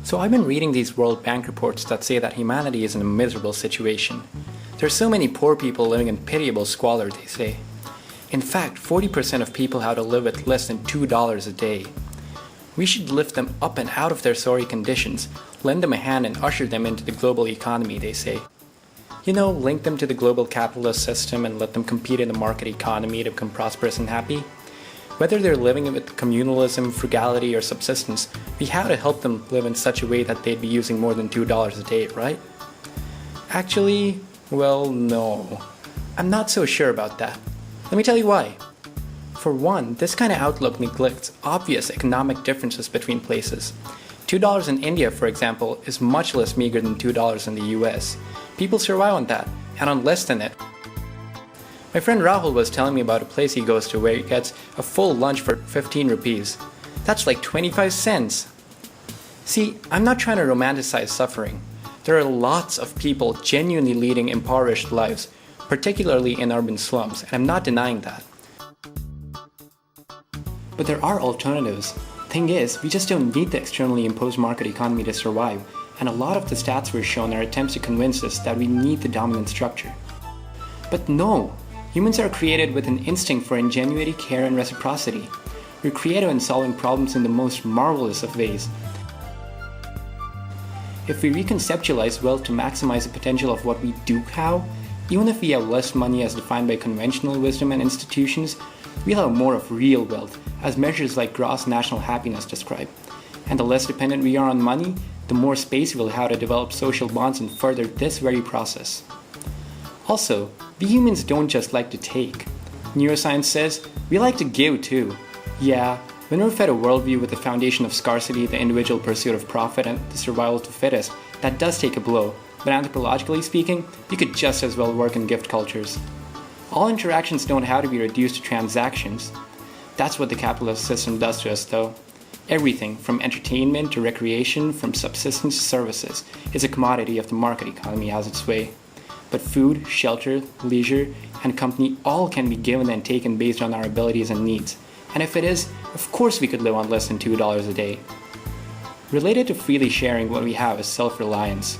So I've been reading these World Bank reports that say that humanity is in a miserable situation. There are so many poor people living in pitiable squalor, they say. In fact, 40% of people have to live with less than $2 a day. We should lift them up and out of their sorry conditions, lend them a hand and usher them into the global economy, they say. You know, link them to the global capitalist system and let them compete in the market economy to become prosperous and happy. Whether they're living with communalism, frugality, or subsistence, we have to help them live in such a way that they'd be using more than $2 a day, right? Actually, well, no. I'm not so sure about that. Let me tell you why. For one, this kind of outlook neglects obvious economic differences between places. $2 in India, for example, is much less meager than $2 in the US. People survive on that, and on less than it. My friend Rahul was telling me about a place he goes to where he gets a full lunch for 15 rupees. That's like 25 cents. See, I'm not trying to romanticize suffering. There are lots of people genuinely leading impoverished lives, particularly in urban slums, and I'm not denying that. But there are alternatives. Thing is, we just don't need the externally imposed market economy to survive, and a lot of the stats we're shown are attempts to convince us that we need the dominant structure. But no! Humans are created with an instinct for ingenuity, care, and reciprocity. We're creative in solving problems in the most marvelous of ways. If we reconceptualize wealth to maximize the potential of what we do have, even if we have less money as defined by conventional wisdom and institutions, we'll have more of real wealth, as measures like gross national happiness describe. And the less dependent we are on money, the more space we'll have to develop social bonds and further this very process. Also, we humans don't just like to take. Neuroscience says we like to give too. Yeah, when we're fed a worldview with the foundation of scarcity, the individual pursuit of profit, and the survival of the fittest, that does take a blow, but anthropologically speaking, we could just as well work in gift cultures. All interactions don't have to be reduced to transactions. That's what the capitalist system does to us though. Everything, from entertainment to recreation, from subsistence to services, is a commodity if the market economy has its way. But food, shelter, leisure, and company all can be given and taken based on our abilities and needs. And if it is, of course we could live on less than $2 a day. Related to freely sharing what we have is self-reliance.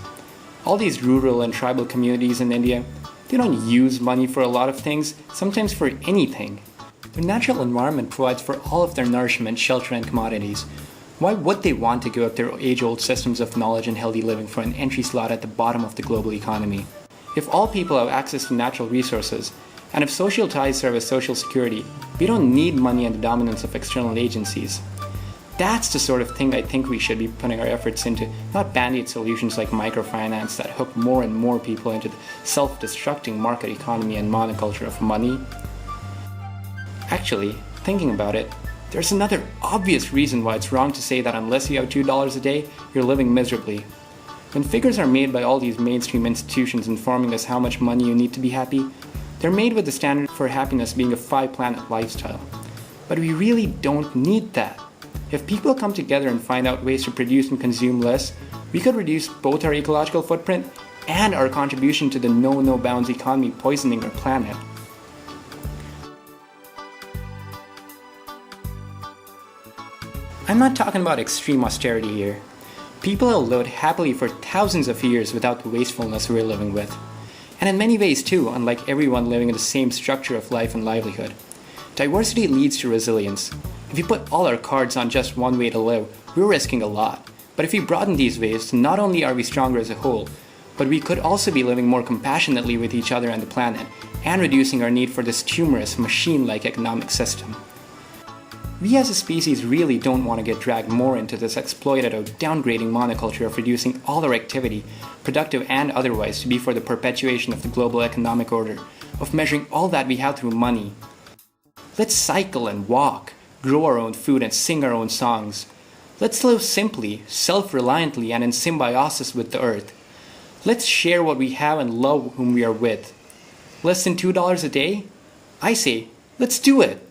All these rural and tribal communities in India, they don't use money for a lot of things, sometimes for anything. Their natural environment provides for all of their nourishment, shelter, and commodities. Why would they want to give up their age-old systems of knowledge and healthy living for an entry slot at the bottom of the global economy? If all people have access to natural resources, and if social ties serve as social security, we don't need money and the dominance of external agencies. That's the sort of thing I think we should be putting our efforts into, not band-aid solutions like microfinance that hook more and more people into the self-destructing market economy and monoculture of money. Actually, thinking about it, there's another obvious reason why it's wrong to say that unless you have $2 a day, you're living miserably. When figures are made by all these mainstream institutions informing us how much money you need to be happy, they're made with the standard for happiness being a 5-planet lifestyle. But we really don't need that. If people come together and find out ways to produce and consume less, we could reduce both our ecological footprint and our contribution to the no-bounds economy poisoning our planet. I'm not talking about extreme austerity here. People have lived happily for thousands of years without the wastefulness we're living with. And in many ways too, unlike everyone living in the same structure of life and livelihood. Diversity leads to resilience. If we put all our cards on just one way to live, we're risking a lot. But if we broaden these ways, not only are we stronger as a whole, but we could also be living more compassionately with each other and the planet, and reducing our need for this tumorous, machine-like economic system. We as a species really don't want to get dragged more into this exploitative, downgrading monoculture of reducing all our activity, productive and otherwise, to be for the perpetuation of the global economic order, of measuring all that we have through money. Let's cycle and walk, grow our own food and sing our own songs. Let's live simply, self-reliantly, and in symbiosis with the earth. Let's share what we have and love whom we are with. Less than $2 a day? I say, let's do it!